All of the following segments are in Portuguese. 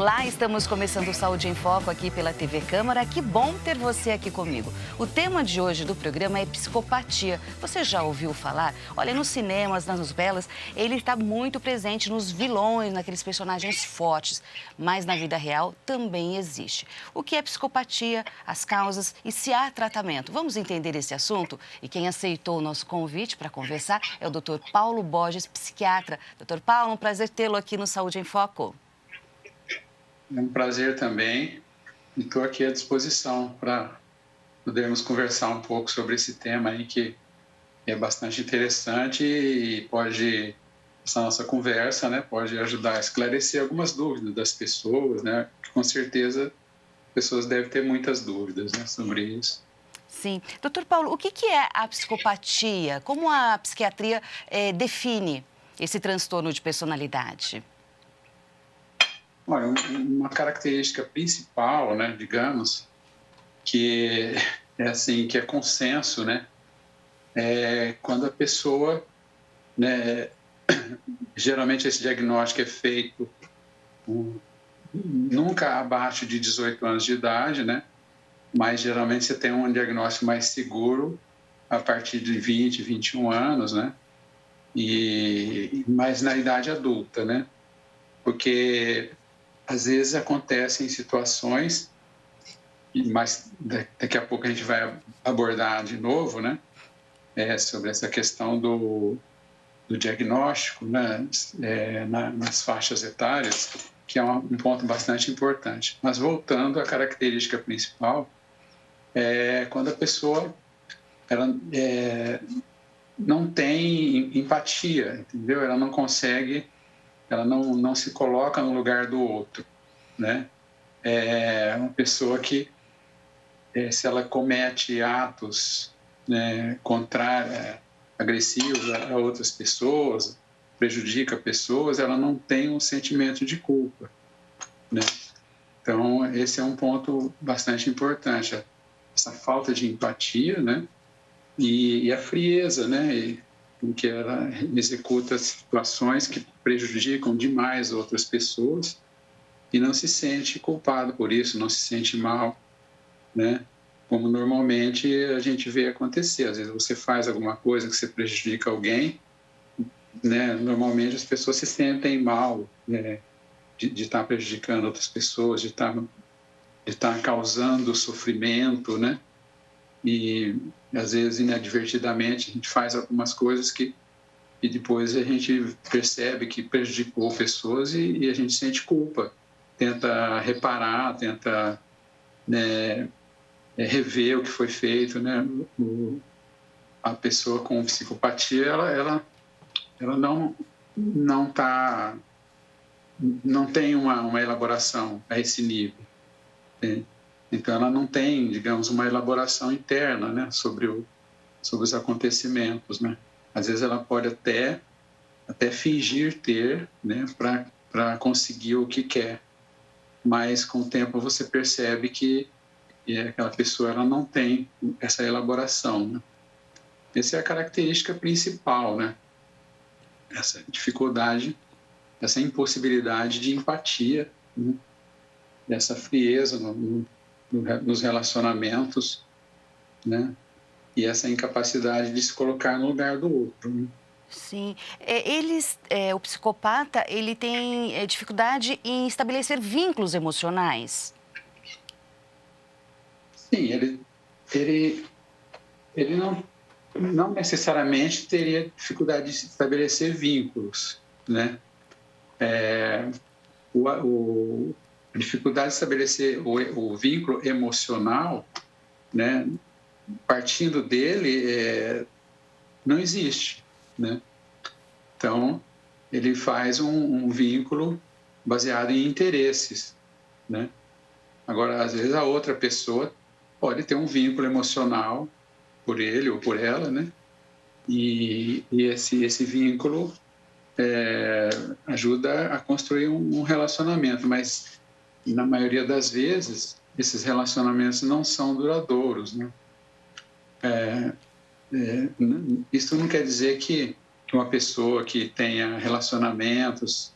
Olá, estamos começando o Saúde em Foco aqui pela TV Câmara. Que bom ter você aqui comigo. O tema de hoje do programa é psicopatia. Você já ouviu falar? Olha, nos cinemas, nas novelas, ele está muito presente nos vilões, naqueles personagens fortes. Mas na vida real também existe. O que é psicopatia, as causas e se há tratamento? Vamos entender esse assunto? E quem aceitou o nosso convite para conversar é o Dr. Paulo Borges, psiquiatra. Dr. Paulo, um prazer tê-lo aqui no Saúde em Foco. É um prazer também e estou aqui à disposição para podermos conversar um pouco sobre esse tema aí que é bastante interessante e pode, essa nossa conversa, né, pode ajudar a esclarecer algumas dúvidas das pessoas, né, que com certeza as pessoas devem ter muitas dúvidas, né, sobre isso. Sim. Doutor Paulo, o que é a psicopatia? Como a psiquiatria define esse transtorno de personalidade? Olha, uma característica principal, né, digamos, que é assim, que é consenso, né, é quando a pessoa, né, geralmente esse diagnóstico é feito nunca abaixo de 18 anos de idade, né, mas geralmente você tem um diagnóstico mais seguro a partir de 20, 21 anos, né, e mais na idade adulta, né, porque às vezes acontecem situações mas daqui a pouco a gente vai abordar de novo, né, sobre essa questão do diagnóstico, né, nas faixas etárias, que é um ponto bastante importante. Mas voltando à característica principal, é quando a pessoa ela, não tem empatia, entendeu? Ela não consegue, ela não se coloca no lugar do outro, né? É uma pessoa que se ela comete atos, né, agressivos a outras pessoas, prejudica pessoas, ela não tem um sentimento de culpa, né? Então, esse é um ponto bastante importante, essa falta de empatia, né? E a frieza, né? Em que ela executa situações que prejudicam demais outras pessoas e não se sente culpado por isso, não se sente mal, né? Como normalmente a gente vê acontecer. Às vezes você faz alguma coisa que você prejudica alguém, né? Normalmente as pessoas se sentem mal, né? de estar prejudicando outras pessoas, de estar causando sofrimento, né? E às vezes inadvertidamente a gente faz algumas coisas e depois a gente percebe que prejudicou pessoas e a gente sente culpa, tenta reparar, tenta, né, rever o que foi feito, né? A pessoa com psicopatia, ela não tem uma elaboração a esse nível, né? Então ela não tem, digamos, uma elaboração interna, né, sobre os acontecimentos, né? Às vezes ela pode até fingir ter, né, para conseguir o que quer, mas com o tempo você percebe que aquela pessoa ela não tem essa elaboração, né? Essa é a característica principal, né? Essa dificuldade, essa impossibilidade de empatia, né? Dessa frieza nos relacionamentos, né? E essa incapacidade de se colocar no lugar do outro, né? Sim. O psicopata, ele tem dificuldade em estabelecer vínculos emocionais. Sim, ele, ele não necessariamente teria dificuldade de estabelecer vínculos, né? A dificuldade de estabelecer o vínculo emocional, né? Partindo dele, não existe, né? Então, ele faz um vínculo baseado em interesses, né? Agora, às vezes, a outra pessoa pode ter um vínculo emocional por ele ou por ela, né? E esse vínculo ajuda a construir um relacionamento, mas na maioria das vezes esses relacionamentos não são duradouros, né? Isso não quer dizer que uma pessoa que tenha relacionamentos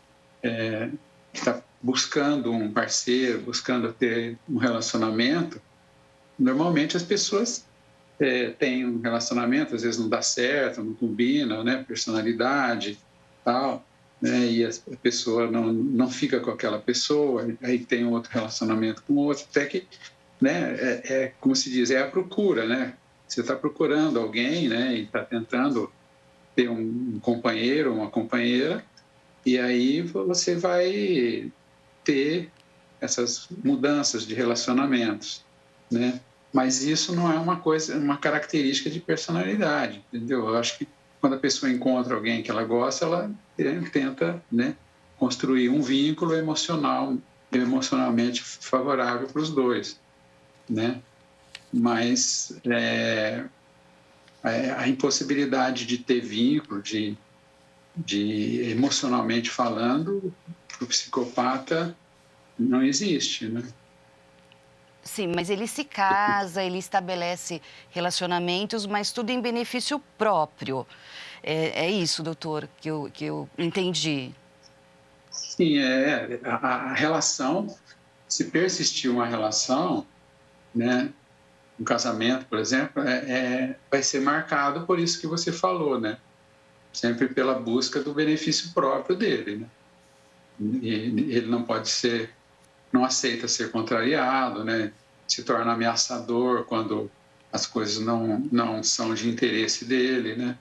está buscando um parceiro, buscando ter um relacionamento, normalmente as pessoas têm um relacionamento, às vezes não dá certo, não combina, né? Personalidade, tal, né? E a pessoa não fica com aquela pessoa, aí tem outro relacionamento com outro, até que, né? Como se diz, é a procura, né? Você está procurando alguém, né? E está tentando ter um companheiro, uma companheira, e aí você vai ter essas mudanças de relacionamentos, né? Mas isso não é uma coisa, uma característica de personalidade, entendeu? Eu acho que quando a pessoa encontra alguém que ela gosta, ela tenta, né, construir um vínculo emocional, emocionalmente favorável para os dois, né? Mas a impossibilidade de ter vínculo, de emocionalmente falando, para o psicopata não existe, né? Sim, mas ele se casa, ele estabelece relacionamentos, mas tudo em benefício próprio. É isso, doutor, que eu entendi. Sim, a relação, se persistir uma relação, né, um casamento, por exemplo, vai ser marcado por isso que você falou, né? Sempre pela busca do benefício próprio dele, né? E ele não pode ser, não aceita ser contrariado, né? Se torna ameaçador quando as coisas não são de interesse dele, né?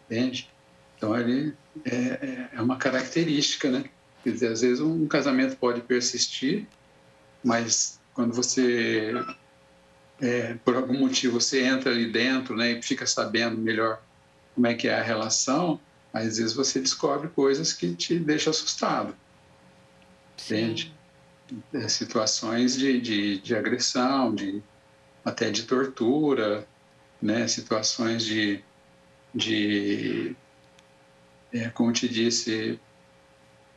Entende? Então, ele é uma característica, né? Quer dizer, às vezes um casamento pode persistir, mas quando você, por algum motivo, você entra ali dentro, né, e fica sabendo melhor como é que é a relação, às vezes você descobre coisas que te deixam assustado, Sim. entende? Situações de agressão, até de tortura, né? Situações de como te disse,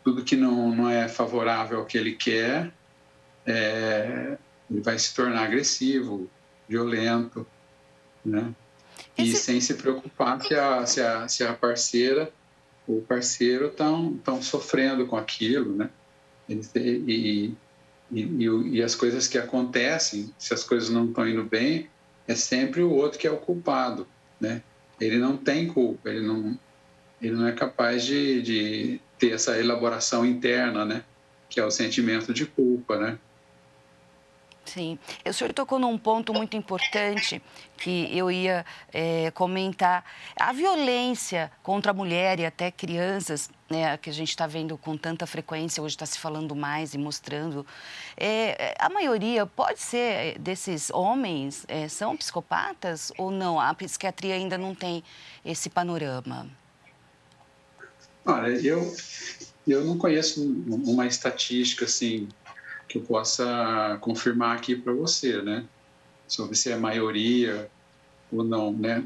tudo que não é favorável ao que ele quer, ele vai se tornar agressivo, violento, né? E Esse, sem se preocupar se a parceira ou o parceiro estão sofrendo com aquilo, né? E as coisas que acontecem, se as coisas não estão indo bem, é sempre o outro que é o culpado, né? Ele não tem culpa, ele não é capaz de ter essa elaboração interna, né? Que é o sentimento de culpa, né? Sim, o senhor tocou num ponto muito importante que eu ia comentar. A violência contra a mulher e até crianças, né, que a gente está vendo com tanta frequência, hoje está se falando mais e mostrando, a maioria pode ser desses homens são psicopatas ou não? A psiquiatria ainda não tem esse panorama. Olha, eu não conheço uma estatística assim que eu possa confirmar aqui para você, né? Sobre se é maioria ou não, né?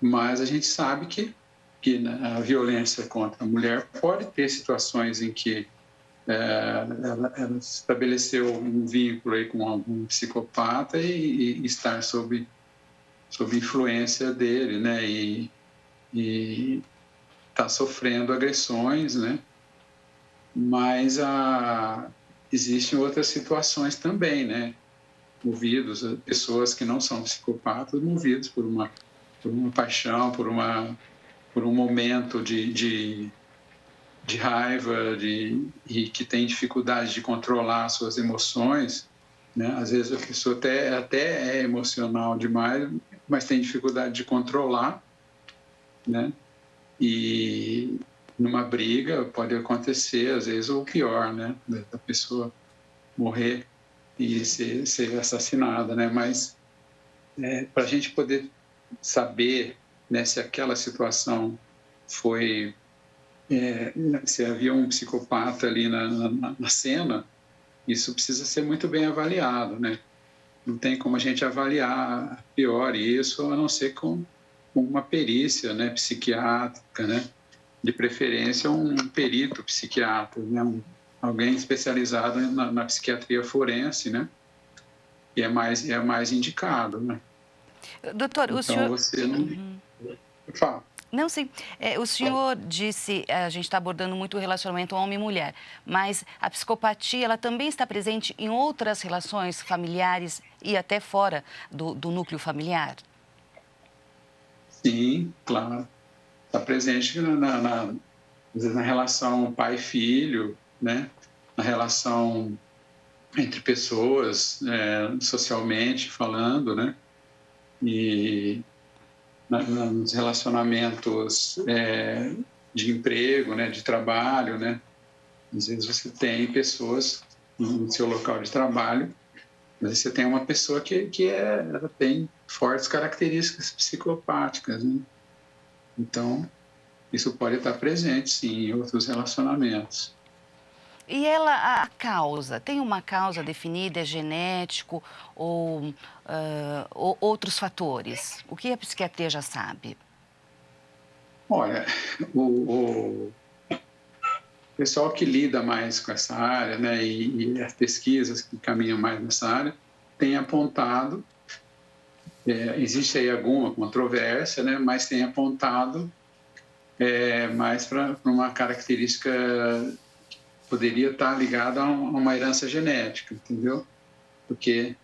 Mas a gente sabe que a violência contra a mulher pode ter situações em que ela estabeleceu um vínculo aí com algum psicopata e estar sob influência dele, né? E está sofrendo agressões, né? Mas existem outras situações também, né? Movidos, pessoas que não são psicopatas, movidos por uma paixão, por um momento de raiva e que tem dificuldade de controlar suas emoções, né? Às vezes a pessoa até é emocional demais, mas tem dificuldade de controlar, né? E numa briga pode acontecer, às vezes, o pior, né? Da pessoa morrer e ser assassinada, né? Mas para a gente poder saber, né, se aquela situação foi se havia um psicopata ali na cena, isso precisa ser muito bem avaliado, né? Não tem como a gente avaliar pior isso, a não ser com uma perícia, né, psiquiátrica, né? De preferência um perito psiquiatra, né? Alguém especializado na psiquiatria forense, né? E é mais indicado, né? Doutor, o Então senhor... você não fala. Não, sim. O senhor disse, a gente está abordando muito o relacionamento homem e mulher, mas a psicopatia, ela também está presente em outras relações familiares e até fora do núcleo familiar? Sim, claro. Está presente às vezes na relação pai-filho, né? Na relação entre pessoas, socialmente falando, né? E nos relacionamentos de emprego, né? De trabalho, né? Às vezes você tem pessoas no seu local de trabalho, mas você tem uma pessoa ela tem fortes características psicopáticas, né? Então, isso pode estar presente, sim, em outros relacionamentos. E ela, a causa, tem uma causa definida, é genético ou outros fatores? O que a psiquiatria já sabe? Olha, o pessoal que lida mais com essa área, né, e as pesquisas que caminham mais nessa área, tem apontado, existe aí alguma controvérsia, né, mas tem apontado mais para uma característica que poderia estar ligada a uma herança genética, entendeu? Porque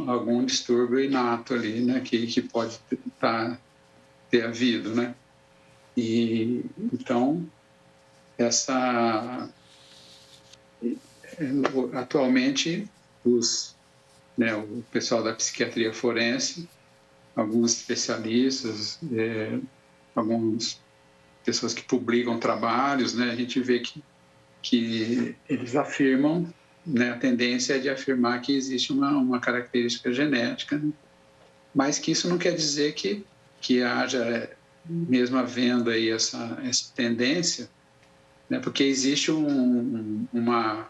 algum distúrbio inato ali, né, que pode ter havido, né? E então essa atualmente o pessoal da psiquiatria forense, alguns especialistas, algumas pessoas que publicam trabalhos, né, a gente vê que eles afirmam, né, a tendência é de afirmar que existe uma característica genética, né, mas que isso não quer dizer que haja, mesmo havendo aí essa tendência, né, porque existe uma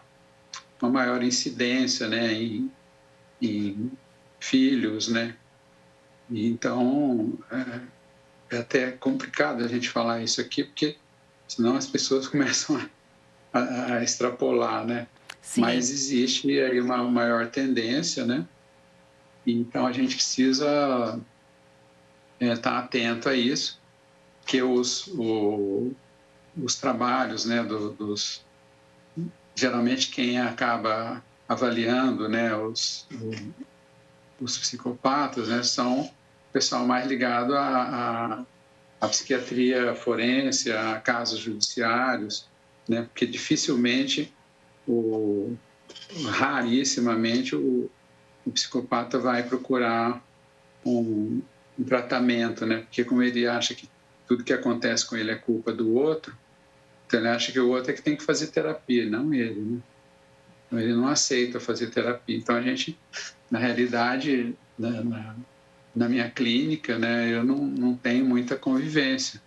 maior incidência, né, em filhos, né, e então é até complicado a gente falar isso aqui, porque senão as pessoas começam a extrapolar, né, Sim. mas existe aí uma maior tendência, né, então a gente precisa estar atento a isso, que os trabalhos, né, geralmente quem acaba avaliando, né, os psicopatas, né, são o pessoal mais ligado à psiquiatria forense, a casos judiciários, né, porque dificilmente, rarissimamente, o psicopata vai procurar um tratamento, né, porque como ele acha que tudo que acontece com ele é culpa do outro, então ele acha que o outro é que tem que fazer terapia, não ele, né? Então ele não aceita fazer terapia. Então a gente, na realidade, na minha clínica, né, eu não tenho muita convivência,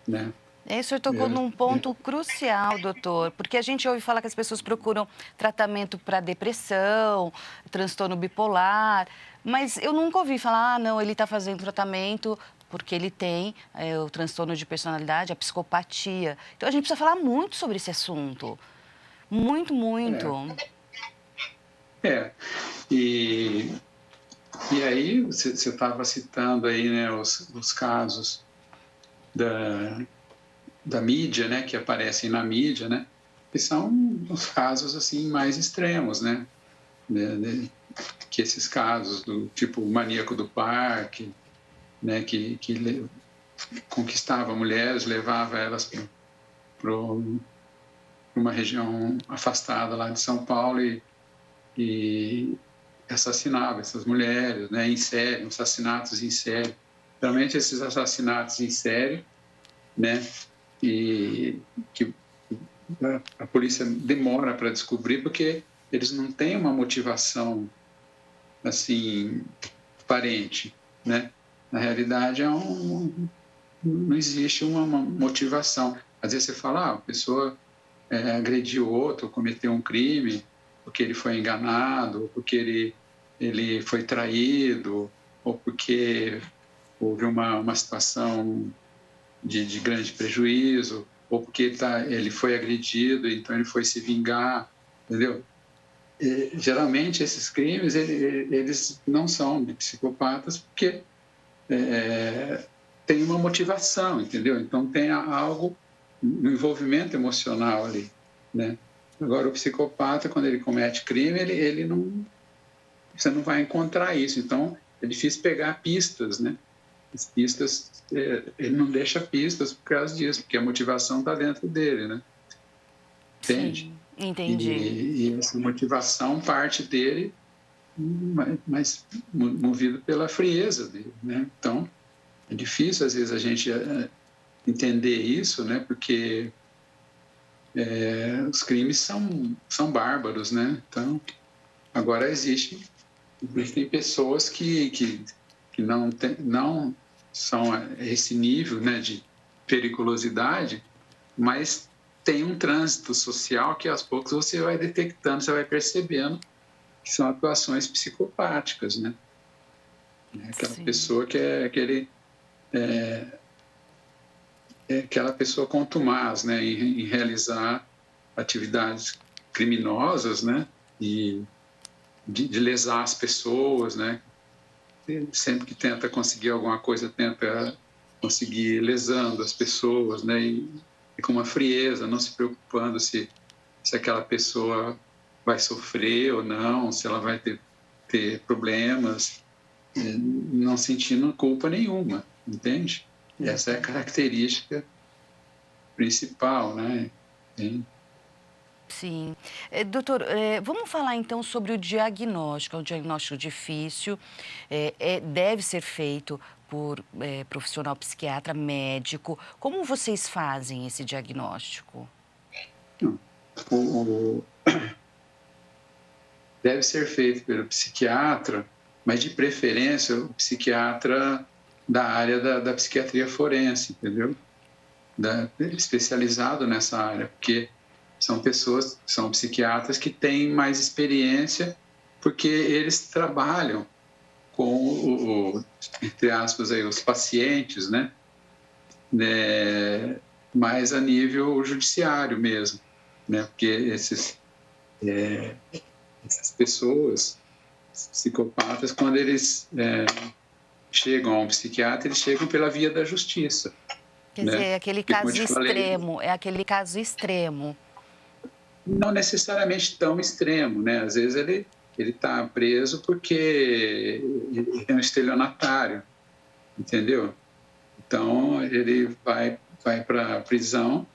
né? O senhor tocou num ponto crucial, doutor, porque a gente ouve falar que as pessoas procuram tratamento para depressão, transtorno bipolar, mas eu nunca ouvi falar, ah, não, ele está fazendo tratamento porque ele tem o transtorno de personalidade, a psicopatia. Então a gente precisa falar muito sobre esse assunto. Muito, muito. É, e, e aí você estava citando aí, né, os casos da mídia, né, que aparecem na mídia, né, que são os casos assim mais extremos, né, que esses casos do tipo o maníaco do parque, né, que conquistava mulheres, levava elas para uma região afastada lá de São Paulo e assassinava essas mulheres, né, em série, assassinatos em série. Realmente esses assassinatos em série, né, e que a polícia demora para descobrir porque eles não têm uma motivação assim aparente, né? Na realidade não existe uma motivação. Às vezes você fala, a pessoa agrediu outro, cometeu um crime porque ele foi enganado, ou porque ele foi traído, ou porque houve uma situação de grande prejuízo, ou porque ele foi agredido, então ele foi se vingar, entendeu? E, geralmente esses crimes eles não são de psicopatas porque tem uma motivação, entendeu? Então tem algo, um envolvimento emocional ali, né? Agora o psicopata, quando ele comete crime, ele não, você não vai encontrar isso. Então é difícil pegar pistas, né? As pistas, ele não deixa pistas por causa disso, porque a motivação está dentro dele, né? Entende? Sim, entendi. E essa motivação parte dele, mas movido pela frieza dele, né? Então é difícil às vezes a gente entender isso, né? Porque os crimes são bárbaros, né? Então agora existem pessoas que não são a esse nível, né, de periculosidade, mas tem um trânsito social que aos poucos você vai detectando, você vai percebendo que são atuações psicopáticas, né? Aquela Sim. pessoa que é aquela pessoa contumaz, né, em realizar atividades criminosas, né, e de lesar as pessoas, né? Sempre que tenta conseguir alguma coisa, tenta conseguir lesando as pessoas, né? E com uma frieza, não se preocupando se aquela pessoa vai sofrer ou não, se ela vai ter problemas, não sentindo culpa nenhuma, entende? E essa é a característica principal, né? Sim. Doutor, vamos falar então sobre o diagnóstico. É um diagnóstico difícil, deve ser feito por profissional psiquiatra, médico. Como vocês fazem esse diagnóstico? Deve ser feito pelo psiquiatra, mas de preferência o psiquiatra da área da psiquiatria forense, entendeu? Especializado nessa área, porque são psiquiatras que têm mais experiência, porque eles trabalham com, entre aspas, aí, os pacientes, né? Mais a nível judiciário mesmo, né? Porque essas pessoas, psicopatas, quando eles chegam a um psiquiatra, eles chegam pela via da justiça, Quer dizer, né? é aquele E como eu caso te falei, extremo, é aquele caso extremo. não necessariamente tão extremo, né? Às vezes ele está preso porque ele é um estelionatário, entendeu? Então ele vai para a prisão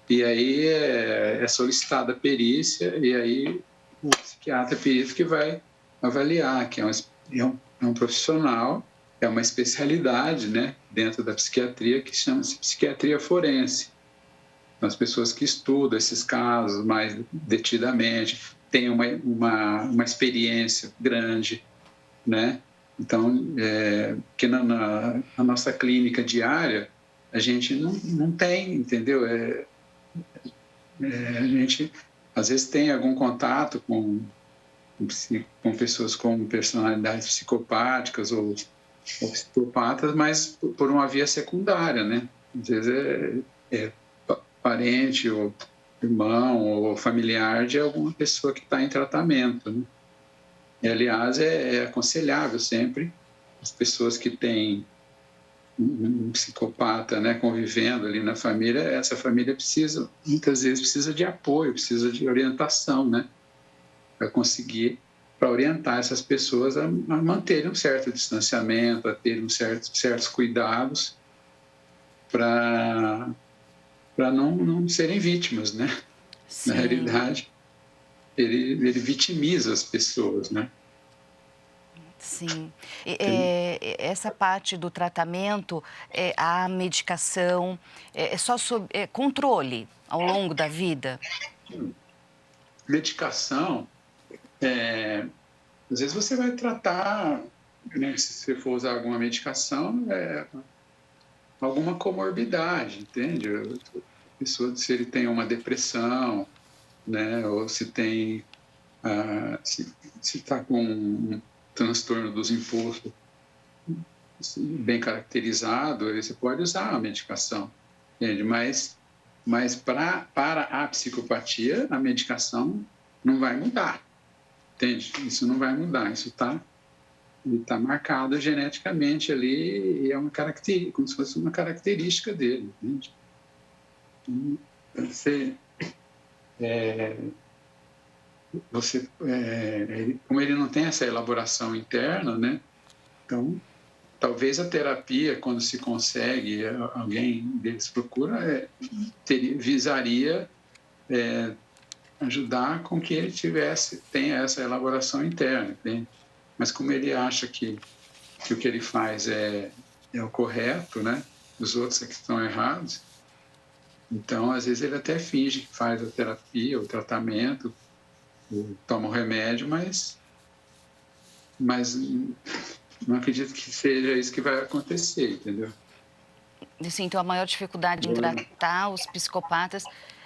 e aí é solicitada a perícia e aí o psiquiatra perito que vai avaliar, que é um profissional, é uma especialidade, né, dentro da psiquiatria que chama-se psiquiatria forense. As pessoas que estudam esses casos mais detidamente têm uma experiência grande, né? Então, que na nossa clínica diária, a gente não tem, entendeu? A gente, às vezes, tem algum contato com pessoas com personalidades psicopáticas ou psicopatas, mas por uma via secundária, né? Às vezes é parente ou irmão ou familiar de alguma pessoa que está em tratamento, né? E, aliás, é aconselhável sempre as pessoas que têm um psicopata, né, convivendo ali na família, essa família muitas vezes precisa de apoio, precisa de orientação, né, para orientar essas pessoas a manterem um certo distanciamento, a terem certos cuidados para não serem vítimas, né? Na Sim. realidade, ele vitimiza as pessoas, né? Sim. Essa parte do tratamento, a medicação, é só sobre controle ao longo da vida? Medicação, às vezes você vai tratar, né, se você for usar alguma medicação, alguma comorbidade, entende? Pessoa, se ele tem uma depressão, né, ou se tem, se está com um transtorno dos impulsos bem caracterizado, aí você pode usar a medicação, entende? Mas para a psicopatia, a medicação não vai mudar, entende? Isso não vai mudar, isso está está marcado geneticamente ali e é uma característica, como se fosse uma característica dele. Entende? Como ele não tem essa elaboração interna, né? Então, talvez a terapia, quando se consegue, alguém deles procura, visaria ajudar com que ele tenha essa elaboração interna, entende? Mas como ele acha que o que ele faz é o correto, né? Os outros é que estão errados. Então, às vezes, ele até finge que faz a terapia, o tratamento, toma o remédio, mas não acredito que seja isso que vai acontecer, entendeu? Assim, então, a maior dificuldade em tratar os psicopatas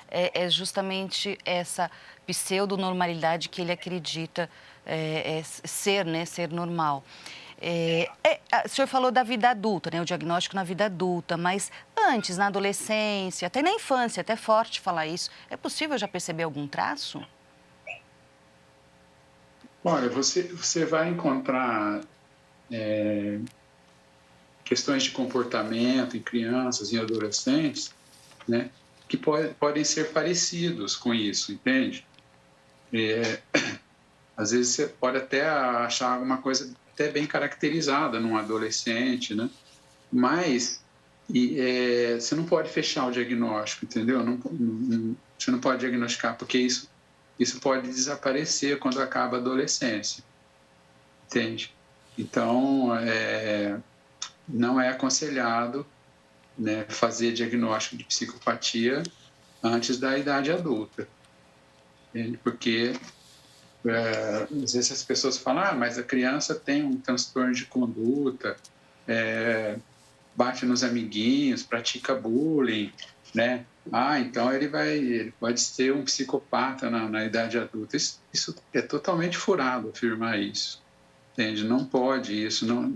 é justamente essa pseudonormalidade que ele acredita ser, né, ser normal. O senhor falou da vida adulta, né, o diagnóstico na vida adulta, mas antes, na adolescência, até na infância, até forte falar isso, é possível já perceber algum traço? Olha, você vai encontrar questões de comportamento em crianças e adolescentes, né, que podem ser parecidos com isso, entende? Às vezes você pode até achar alguma coisa até bem caracterizada num adolescente, né? Mas você não pode fechar o diagnóstico, entendeu? Você não pode diagnosticar, porque isso pode desaparecer quando acaba a adolescência, entende? Então, não é aconselhado, né, fazer diagnóstico de psicopatia antes da idade adulta, entende? Porque às vezes as pessoas falam, mas a criança tem um transtorno de conduta, bate nos amiguinhos, pratica bullying, né? Então ele pode ser um psicopata na idade adulta. Isso é totalmente furado afirmar isso, entende? Não pode isso. Não,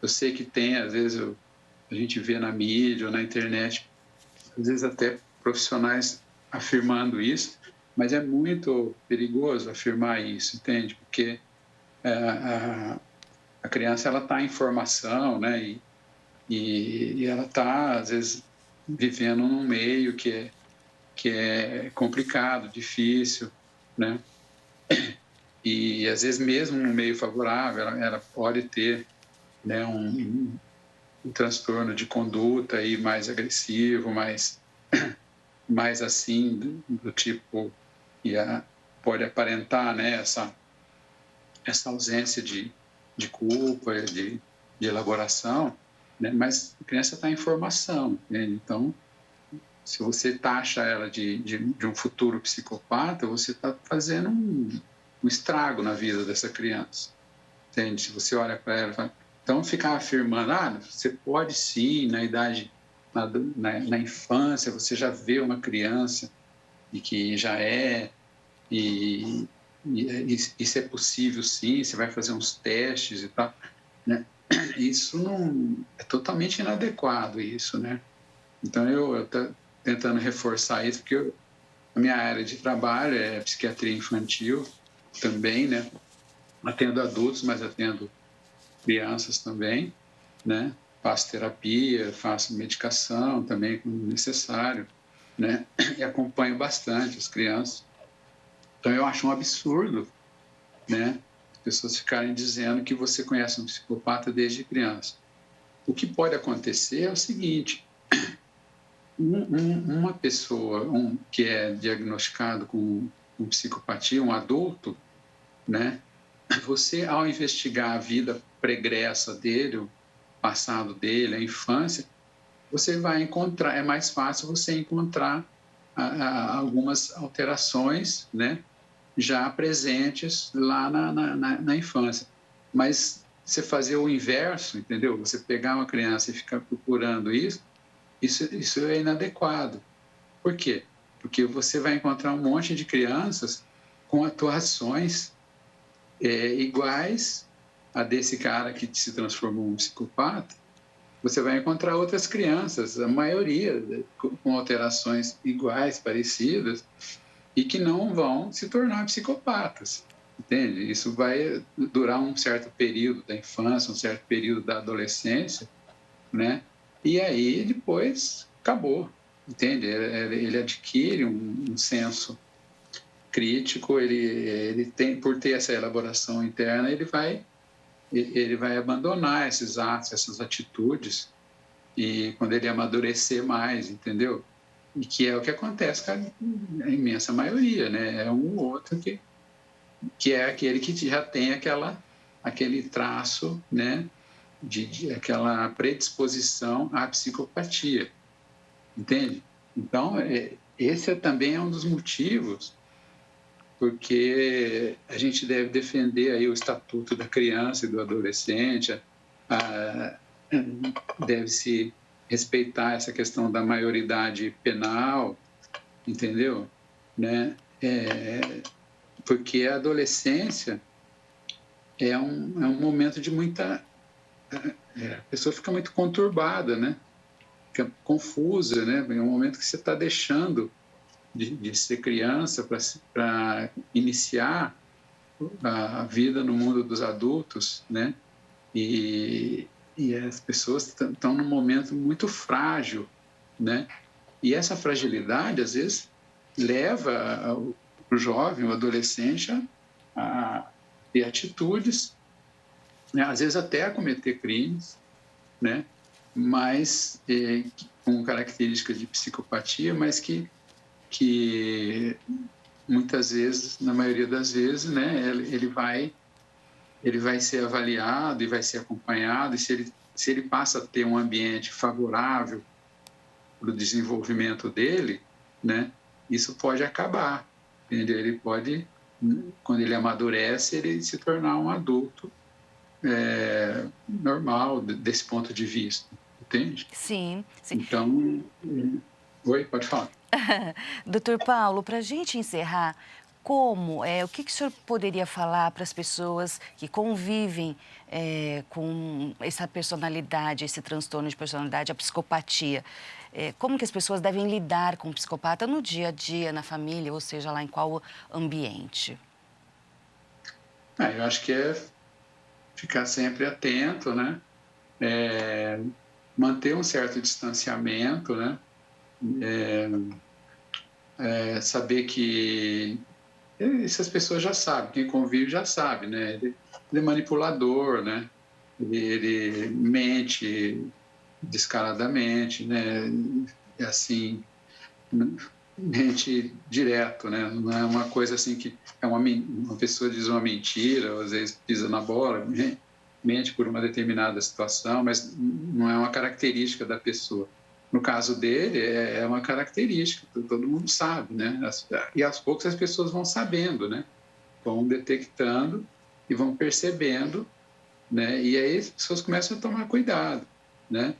eu sei que tem, às vezes a gente vê na mídia ou na internet, às vezes até profissionais afirmando isso, mas é muito perigoso afirmar isso, entende? Porque a criança ela está em formação, né? E ela está, às vezes, vivendo num meio que é complicado, difícil, né? E, às vezes, mesmo num meio favorável, ela pode ter, né, um transtorno de conduta aí mais agressivo, mais assim, do tipo, pode aparentar, né, essa ausência de culpa, de elaboração, né? Mas a criança está em formação, né? Então, se você taxa ela de um futuro psicopata, você está fazendo um estrago na vida dessa criança, entende? Se você olha para ela e fala... Então, ficar afirmando, você pode sim, na infância, você já vê uma criança e que já e isso é possível sim, você vai fazer uns testes e tal, né? Isso não é totalmente inadequado, isso, né? Então eu tô tentando reforçar isso, porque a minha área de trabalho é psiquiatria infantil também, né? Atendo adultos, mas atendo crianças também, né? Faço terapia, faço medicação também quando necessário, né? E acompanho bastante as crianças. Então eu acho um absurdo, né? As pessoas ficarem dizendo que você conhece um psicopata desde criança. O que pode acontecer é o seguinte: uma pessoa que é diagnosticado com psicopatia, um adulto, né? Você, ao investigar a vida pregressa dele, o passado dele, a infância, você vai encontrar, é mais fácil você encontrar algumas alterações, né? Já presentes lá na infância. Mas você fazer o inverso, entendeu? Você pegar uma criança e ficar procurando isso é inadequado. Por quê? Porque você vai encontrar um monte de crianças com atuações iguais a desse cara que se transformou em um psicopata. Você vai encontrar outras crianças, a maioria com alterações iguais, parecidas, e que não vão se tornar psicopatas. entende? Isso vai durar um certo período da infância, um certo período da adolescência, né? E aí depois acabou, entende? Ele adquire um senso crítico, ele tem, por ter essa elaboração interna, ele vai abandonar esses atos, essas atitudes, e quando ele amadurecer mais, entendeu? E que é o que acontece com a imensa maioria, né? É um ou outro que é aquele que já tem aquele traço, né? De aquela predisposição à psicopatia, entende? Então, esse também é um dos motivos porque a gente deve defender aí o estatuto da criança e do adolescente, deve-se respeitar essa questão da maioridade penal, entendeu? Né? Porque a adolescência é um momento de muita... a pessoa fica muito conturbada, né? Fica confusa, né? É um momento que você está deixando de ser criança para iniciar a vida no mundo dos adultos, né? E as pessoas estão num momento muito frágil, né? E essa fragilidade, às vezes, leva o jovem, o adolescente, a ter atitudes, né? Às vezes até a cometer crimes, né? Mas com características de psicopatia, mas que muitas vezes, na maioria das vezes, né, ele vai ser avaliado e vai ser acompanhado, e se ele passa a ter um ambiente favorável para o desenvolvimento dele, né, isso pode acabar, entendeu? Ele pode, quando ele amadurece, ele se tornar um adulto normal desse ponto de vista, entende? Sim, sim. Então, oi, pode falar. Doutor Paulo, para a gente encerrar, o que o senhor poderia falar para as pessoas que convivem com essa personalidade, esse transtorno de personalidade, a psicopatia? Como que as pessoas devem lidar com o psicopata no dia a dia, na família, ou seja, lá em qual ambiente? Eu acho que é ficar sempre atento, né? Manter um certo distanciamento, né? Saber que essas pessoas já sabem, quem convive já sabe, né? Ele é manipulador, né? Ele mente descaradamente, né? Assim, mente direto, né? Não é uma coisa assim que uma pessoa diz uma mentira, ou às vezes pisa na bola, mente por uma determinada situação, mas não é uma característica da pessoa. No caso dele, é uma característica, todo mundo sabe, né? E aos poucos as pessoas vão sabendo, né? Vão detectando e vão percebendo, né? E aí as pessoas começam a tomar cuidado, né?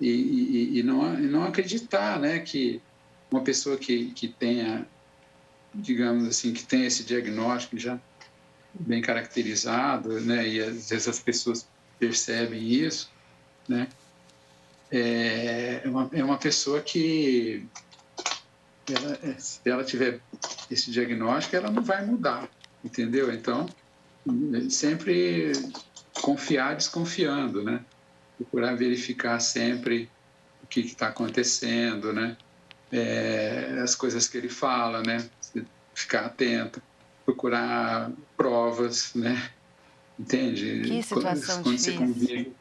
E não acreditar, né? Que uma pessoa que tenha, digamos assim, que tenha esse diagnóstico já bem caracterizado, né? E às vezes as pessoas percebem isso, né? É uma pessoa que, se ela tiver esse diagnóstico, ela não vai mudar, entendeu? Então, sempre confiar desconfiando, né? Procurar verificar sempre o que está acontecendo, né? As coisas que ele fala, né? Ficar atento, procurar provas, né? Que Entende? situação Quando você difícil. convive.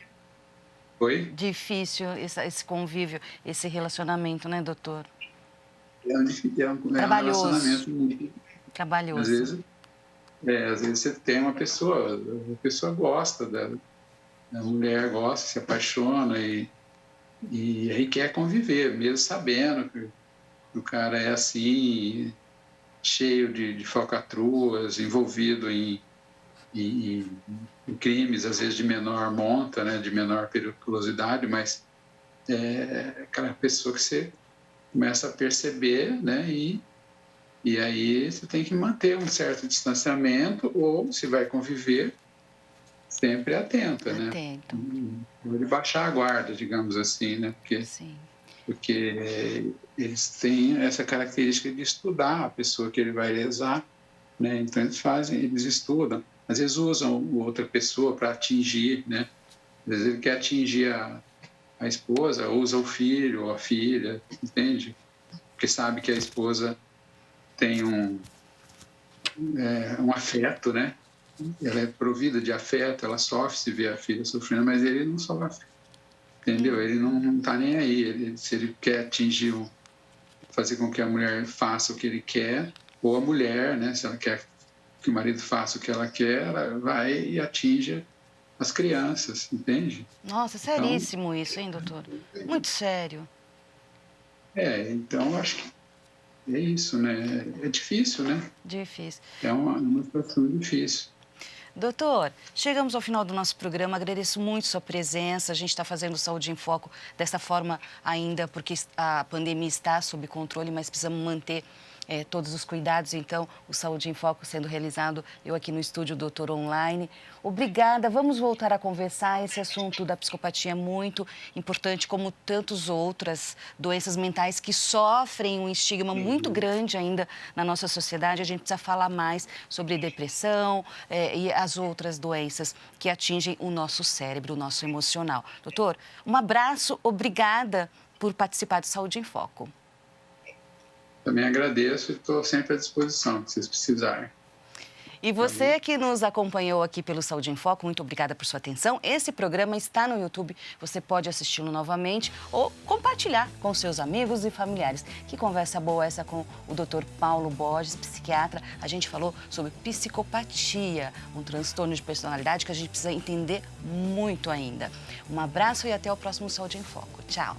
Oi? Difícil esse convívio, esse relacionamento, né, doutor? É um Trabalhoso, relacionamento muito. Às trabalhoso. vezes, às vezes você tem uma pessoa, a pessoa gosta da mulher, gosta, se apaixona e aí quer conviver, mesmo sabendo que o cara é assim, cheio de falcatruas, envolvido em crimes, às vezes de menor monta, né, de menor periculosidade, mas é aquela pessoa que você começa a perceber, né, e aí você tem que manter um certo distanciamento ou, se vai conviver, sempre atenta, né? Atento, Ele baixar a guarda, digamos assim, né? sim. Porque eles têm essa característica de estudar a pessoa que ele vai lesar, né? Então eles estudam, às vezes usam outra pessoa para atingir, né? Às vezes ele quer atingir a esposa, usa o filho ou a filha, entende? Porque sabe que a esposa tem um afeto, né? Ela é provida de afeto, ela sofre se vê a filha sofrendo, mas ele não sofre, entendeu? Ele não está nem aí. Se ele quer atingir, fazer com que a mulher faça o que ele quer, ou a mulher, né? Se ela quer que o marido faça o que ela quer, ela vai e atinge as crianças, entende? Nossa, seríssimo isso, hein, doutor? Muito sério. Então acho que é isso, né? É difícil, né? Difícil. É uma situação difícil. Doutor, chegamos ao final do nosso programa, agradeço muito sua presença. A gente está fazendo Saúde em Foco dessa forma ainda, porque a pandemia está sob controle, mas precisamos manter todos os cuidados. Então, o Saúde em Foco sendo realizado, eu aqui no estúdio, doutor online. Obrigada, vamos voltar a conversar. Esse assunto da psicopatia é muito importante, como tantas outras doenças mentais que sofrem um estigma muito grande ainda na nossa sociedade. A gente precisa falar mais sobre depressão e as outras doenças que atingem o nosso cérebro, o nosso emocional. Doutor, um abraço, obrigada por participar do Saúde em Foco. Também agradeço e estou sempre à disposição, se vocês precisarem. E você que nos acompanhou aqui pelo Saúde em Foco, muito obrigada por sua atenção. Esse programa está no YouTube, você pode assisti-lo novamente ou compartilhar com seus amigos e familiares. Que conversa boa essa com o Dr. Paulo Borges, psiquiatra. A gente falou sobre psicopatia, um transtorno de personalidade que a gente precisa entender muito ainda. Um abraço e até o próximo Saúde em Foco. Tchau!